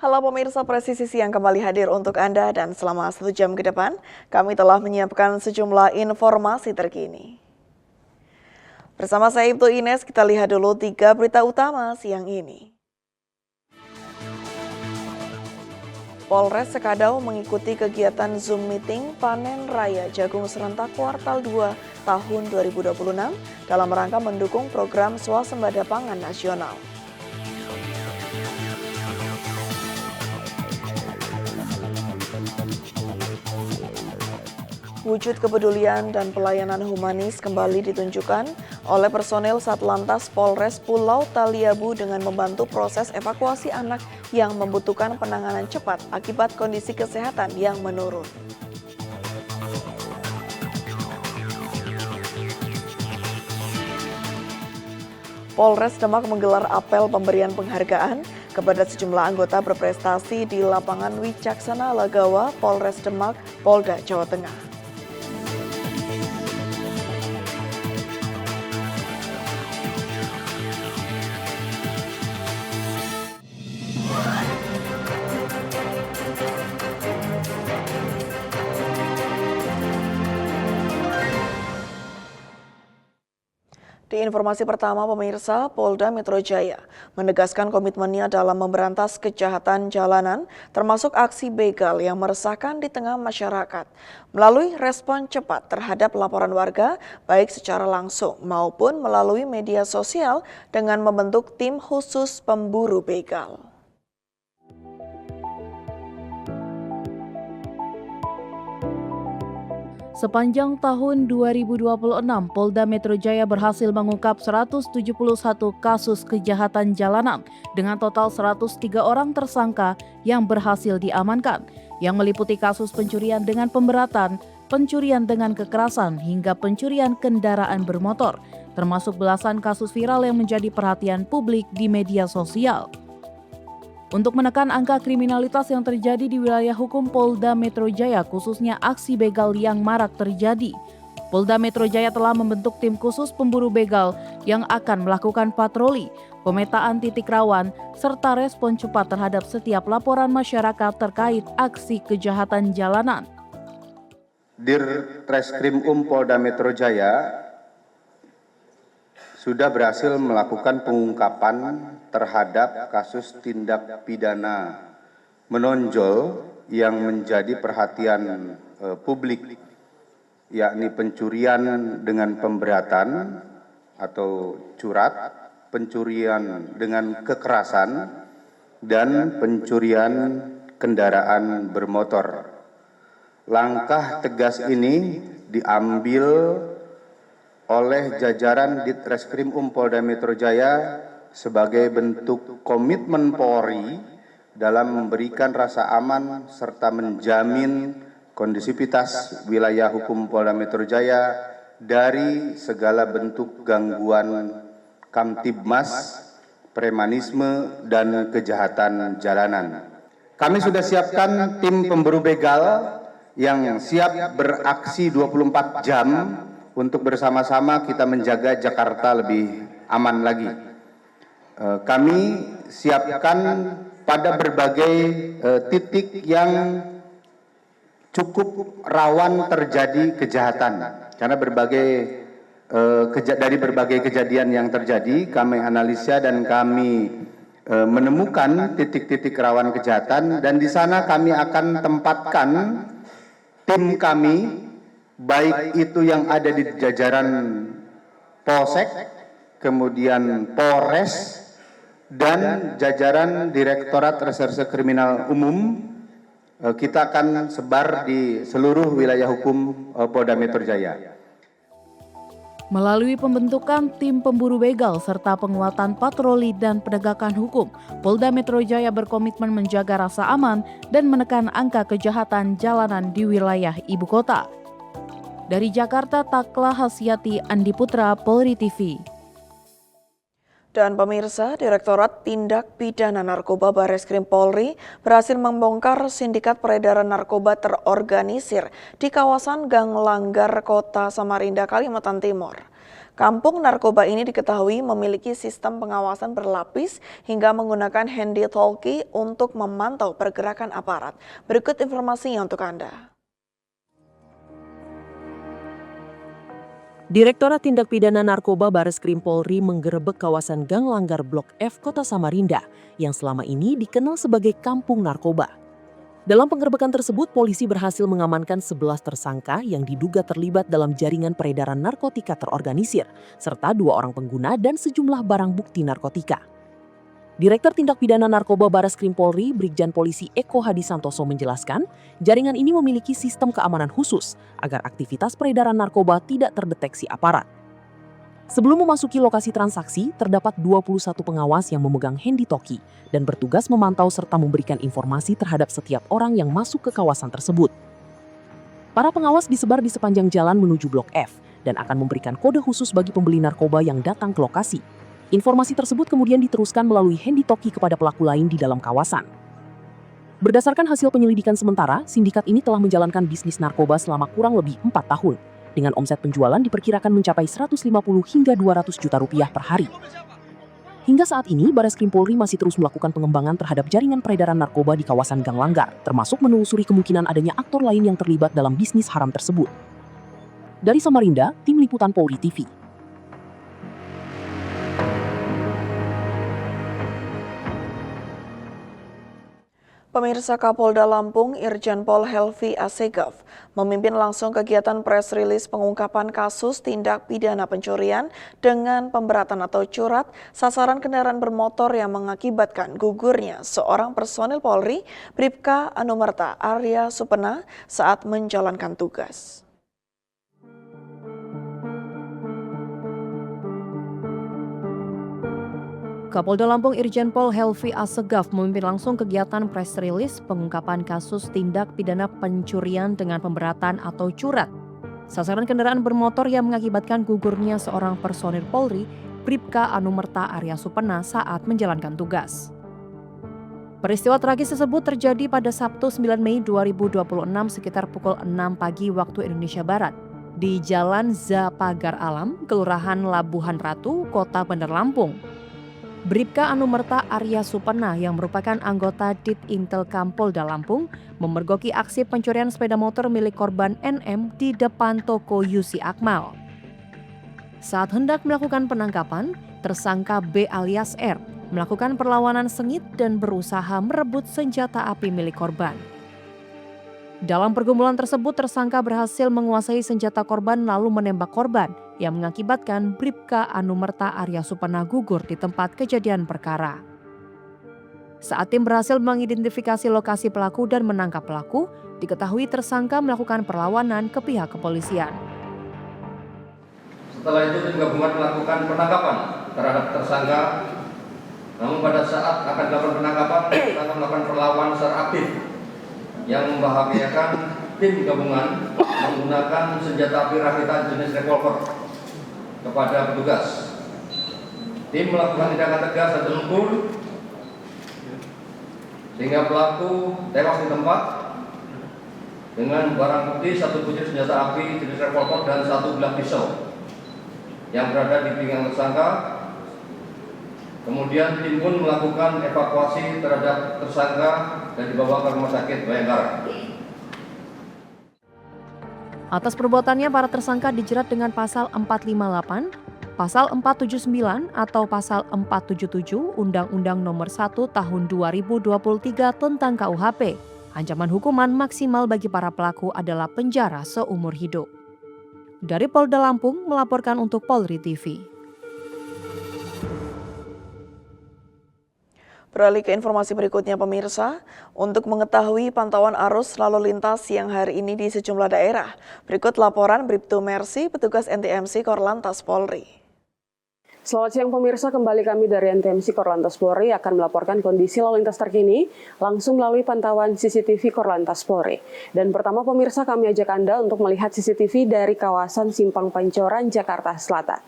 Halo pemirsa Presisi Siang kembali hadir untuk Anda dan selama 1 jam ke depan kami telah menyiapkan sejumlah informasi terkini. Bersama saya Ibtu Ines, kita lihat dulu 3 berita utama siang ini. Polres Sekadau mengikuti kegiatan Zoom Meeting Panen Raya Jagung Serentak Kuartal 2 tahun 2026 dalam rangka mendukung program Swasembada Pangan Nasional. Wujud kepedulian dan pelayanan humanis kembali ditunjukkan oleh personel Satlantas Polres Pulau Taliabu dengan membantu proses evakuasi anak yang membutuhkan penanganan cepat akibat kondisi kesehatan yang menurun. Polres Demak menggelar apel pemberian penghargaan kepada sejumlah anggota berprestasi di lapangan Wicaksana Lagawa, Polres Demak, Polda Jawa Tengah. Di informasi pertama pemirsa, Polda Metro Jaya menegaskan komitmennya dalam memberantas kejahatan jalanan termasuk aksi begal yang meresahkan di tengah masyarakat. Melalui respon cepat terhadap laporan warga baik secara langsung maupun melalui media sosial dengan membentuk tim khusus pemburu begal. Sepanjang tahun 2026, Polda Metro Jaya berhasil mengungkap 171 kasus kejahatan jalanan dengan total 103 orang tersangka yang berhasil diamankan, yang meliputi kasus pencurian dengan pemberatan, pencurian dengan kekerasan, hingga pencurian kendaraan bermotor, termasuk belasan kasus viral yang menjadi perhatian publik di media sosial. Untuk menekan angka kriminalitas yang terjadi di wilayah hukum Polda Metro Jaya, khususnya aksi begal yang marak terjadi, Polda Metro Jaya telah membentuk tim khusus pemburu begal yang akan melakukan patroli, pemetaan titik rawan, serta respon cepat terhadap setiap laporan masyarakat terkait aksi kejahatan jalanan. Dirtreskrim Polda Metro Jaya sudah berhasil melakukan pengungkapan terhadap kasus tindak pidana menonjol yang menjadi perhatian publik, yakni pencurian dengan pemberatan atau curat, pencurian dengan kekerasan, dan pencurian kendaraan bermotor. Langkah tegas ini diambil oleh jajaran Ditreskrim Polda Metro Jaya sebagai bentuk komitmen Polri dalam memberikan rasa aman serta menjamin kondisivitas wilayah hukum Polda Metro Jaya dari segala bentuk gangguan kamtibmas, premanisme, dan kejahatan jalanan. Kami sudah siapkan tim pemburu begal yang siap beraksi 24 jam untuk bersama-sama kita menjaga Jakarta lebih aman lagi. Kami siapkan pada berbagai titik yang cukup rawan terjadi kejahatan. Karena dari berbagai kejadian yang terjadi, kami analisa dan kami menemukan titik-titik rawan kejahatan, dan di sana kami akan tempatkan tim kami, baik itu yang ada di jajaran Polsek, kemudian Polres, dan jajaran Direktorat Reserse Kriminal Umum. Kita akan sebar di seluruh wilayah hukum Polda Metro Jaya. Melalui pembentukan tim pemburu begal serta penguatan patroli dan penegakan hukum, Polda Metro Jaya berkomitmen menjaga rasa aman dan menekan angka kejahatan jalanan di wilayah ibu kota. Dari Jakarta, Takla Hasyati, Andi Putra, Polri TV. Dan pemirsa, Direktorat Tindak Pidana Narkoba Bareskrim Polri berhasil membongkar sindikat peredaran narkoba terorganisir di kawasan Gang Langgar, Kota Samarinda, Kalimantan Timur. Kampung narkoba ini diketahui memiliki sistem pengawasan berlapis hingga menggunakan handy-talkie untuk memantau pergerakan aparat. Berikut informasinya untuk Anda. Direktorat Tindak Pidana Narkoba Bareskrim Polri menggerebek kawasan Gang Langgar Blok F Kota Samarinda yang selama ini dikenal sebagai kampung narkoba. Dalam penggerebekan tersebut, polisi berhasil mengamankan 11 tersangka yang diduga terlibat dalam jaringan peredaran narkotika terorganisir, serta 2 orang pengguna dan sejumlah barang bukti narkotika. Direktur Tindak Pidana Narkoba Bareskrim Polri, Brigjen Polisi Eko Hadi Santoso menjelaskan, jaringan ini memiliki sistem keamanan khusus agar aktivitas peredaran narkoba tidak terdeteksi aparat. Sebelum memasuki lokasi transaksi, terdapat 21 pengawas yang memegang handy-talkie dan bertugas memantau serta memberikan informasi terhadap setiap orang yang masuk ke kawasan tersebut. Para pengawas disebar di sepanjang jalan menuju Blok F dan akan memberikan kode khusus bagi pembeli narkoba yang datang ke lokasi. Informasi tersebut kemudian diteruskan melalui handy-talkie kepada pelaku lain di dalam kawasan. Berdasarkan hasil penyelidikan sementara, sindikat ini telah menjalankan bisnis narkoba selama kurang lebih 4 tahun, dengan omset penjualan diperkirakan mencapai 150 hingga 200 juta rupiah per hari. Hingga saat ini, Bareskrim Polri masih terus melakukan pengembangan terhadap jaringan peredaran narkoba di kawasan Gang Langgar, termasuk menelusuri kemungkinan adanya aktor lain yang terlibat dalam bisnis haram tersebut. Dari Samarinda, Tim Liputan Polri TV. Pemirsa, Kapolda Lampung Irjen Pol Helvi Assegaf memimpin langsung kegiatan press release pengungkapan kasus tindak pidana pencurian dengan pemberatan atau curat sasaran kendaraan bermotor yang mengakibatkan gugurnya seorang personil Polri, Bribka Anumerta Arya Supena saat menjalankan tugas. Kapolda Lampung Irjen Pol Helvi Assegaf memimpin langsung kegiatan press release pengungkapan kasus tindak pidana pencurian dengan pemberatan atau curat sasaran kendaraan bermotor yang mengakibatkan gugurnya seorang personil Polri, Bribka Anumerta Arya Supena saat menjalankan tugas. Peristiwa tragis tersebut terjadi pada Sabtu 9 Mei 2026 sekitar pukul 6 pagi waktu Indonesia Barat di Jalan Zapagar Alam, Kelurahan Labuhan Ratu, Kota Bandar Lampung. Bribka Anumerta Arya Supena yang merupakan anggota Dit Intelkam Polda Lampung memergoki aksi pencurian sepeda motor milik korban NM di depan toko Yusi Akmal. Saat hendak melakukan penangkapan, tersangka B alias R melakukan perlawanan sengit dan berusaha merebut senjata api milik korban. Dalam pergumulan tersebut, tersangka berhasil menguasai senjata korban lalu menembak korban yang mengakibatkan Bribka Anumerta Arya Supena gugur di tempat kejadian perkara. Saat tim berhasil mengidentifikasi lokasi pelaku dan menangkap pelaku, diketahui tersangka melakukan perlawanan ke pihak kepolisian. Setelah itu tim gabungan melakukan penangkapan terhadap tersangka. Namun pada saat akan dilakukan penangkapan, tersangka melakukan perlawanan secara aktif yang membahayakan tim gabungan menggunakan senjata api rakitan jenis revolver kepada petugas. Tim melakukan tindakan tegas dan terukur sehingga pelaku tewas di tempat dengan barang bukti 1 butir senjata api jenis revolver dan 1 bilah pisau yang berada di pinggang tersangka. Kemudian tim pun melakukan evakuasi terhadap tersangka dan dibawa ke Rumah Sakit Bayangkara. Atas perbuatannya, para tersangka dijerat dengan pasal 458, pasal 479 atau pasal 477 Undang-Undang Nomor 1 Tahun 2023 tentang KUHP. Ancaman hukuman maksimal bagi para pelaku adalah penjara seumur hidup. Dari Polda Lampung melaporkan untuk Polri TV. Beralih ke informasi berikutnya, pemirsa. Untuk mengetahui pantauan arus lalu lintas siang hari ini di sejumlah daerah, berikut laporan Bribtu Mercy, petugas NTMC Korlantas Polri. Selamat siang pemirsa, kembali kami dari NTMC Korlantas Polri akan melaporkan kondisi lalu lintas terkini langsung melalui pantauan CCTV Korlantas Polri. Dan pertama pemirsa, kami ajak Anda untuk melihat CCTV dari kawasan Simpang Pancoran, Jakarta Selatan.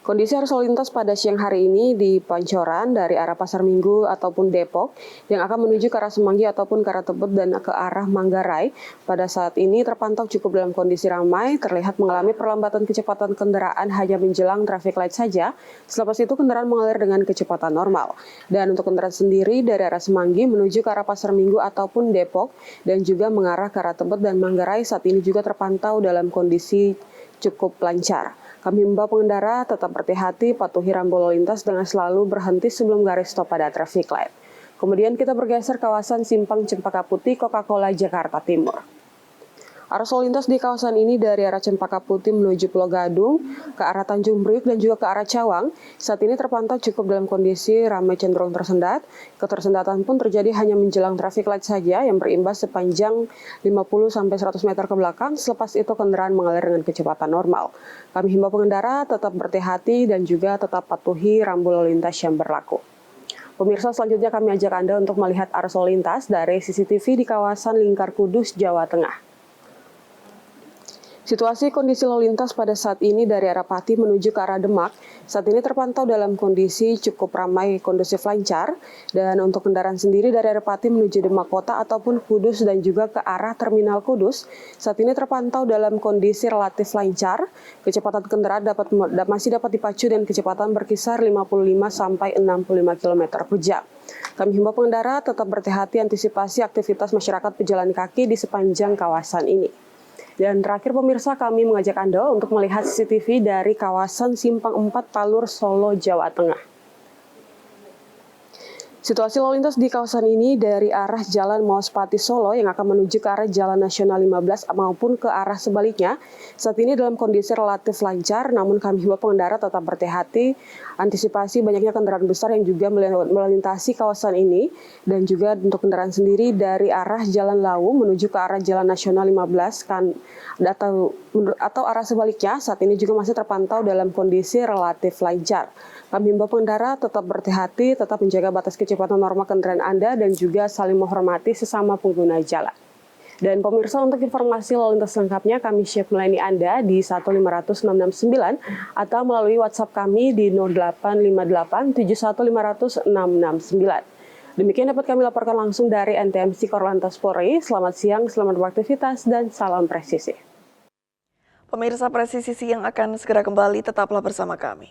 Kondisi arus lalu lintas pada siang hari ini di Pancoran dari arah Pasar Minggu ataupun Depok yang akan menuju ke arah Semanggi ataupun ke arah Tebet dan ke arah Manggarai pada saat ini terpantau cukup dalam kondisi ramai, terlihat mengalami perlambatan kecepatan kendaraan hanya menjelang traffic light saja. Selepas itu kendaraan mengalir dengan kecepatan normal. Dan untuk kendaraan sendiri dari arah Semanggi menuju ke arah Pasar Minggu ataupun Depok dan juga mengarah ke arah Tebet dan Manggarai saat ini juga terpantau dalam kondisi cukup lancar. Kami himbau pengendara tetap berhati-hati, patuhi rambu lalu lintas dengan selalu berhenti sebelum garis stop pada traffic light. Kemudian kita bergeser kawasan Simpang Cempaka Putih, Coca-Cola, Jakarta Timur. Arus lalu lintas di kawasan ini dari arah Cempaka Putih menuju Pulau Gadung, ke arah Tanjung Priuk dan juga ke arah Cawang. Saat ini terpantau cukup dalam kondisi ramai cenderung tersendat. Ketersendatan pun terjadi hanya menjelang traffic light saja yang berimbas sepanjang 50-100 meter ke belakang. Selepas itu kendaraan mengalir dengan kecepatan normal. Kami himbau pengendara tetap berhati-hati dan juga tetap patuhi rambu lalu lintas yang berlaku. Pemirsa, selanjutnya kami ajak Anda untuk melihat arus lalu lintas dari CCTV di kawasan Lingkar Kudus, Jawa Tengah. Situasi kondisi lalu lintas pada saat ini dari arah Pati menuju ke arah Demak, saat ini terpantau dalam kondisi cukup ramai, kondusif lancar. Dan untuk kendaraan sendiri dari arah Pati menuju Demak Kota ataupun Kudus dan juga ke arah Terminal Kudus, saat ini terpantau dalam kondisi relatif lancar. Kecepatan kendaraan masih dapat dipacu dan kecepatan berkisar 55 sampai 65 km per jam. Kami himbau pengendara tetap berhati-hati antisipasi aktivitas masyarakat pejalan kaki di sepanjang kawasan ini. Dan terakhir pemirsa, kami mengajak Anda untuk melihat CCTV dari kawasan Simpang 4 Talur, Solo, Jawa Tengah. Situasi lalu lintas di kawasan ini dari arah Jalan Maospati Solo yang akan menuju ke arah Jalan Nasional 15 maupun ke arah sebaliknya. Saat ini dalam kondisi relatif lancar, namun kami himbau pengendara tetap berhati-hati, antisipasi banyaknya kendaraan besar yang juga melintasi kawasan ini. Dan juga untuk kendaraan sendiri dari arah Jalan Lawu menuju ke arah Jalan Nasional 15 atau arah sebaliknya, saat ini juga masih terpantau dalam kondisi relatif lancar. Kami himbau pengendara tetap berhati-hati, tetap menjaga batas kecepatan normal kendaraan Anda dan juga saling menghormati sesama pengguna jalan. Dan pemirsa, untuk informasi lalu lintas lengkapnya kami siap melayani Anda di 15669 atau melalui WhatsApp kami di 0858 71 500 669. Demikian dapat kami laporkan langsung dari NTMC Korlantas Polri. Selamat siang, selamat beraktivitas, dan salam presisi. Pemirsa, presisi siang akan segera kembali, tetaplah bersama kami.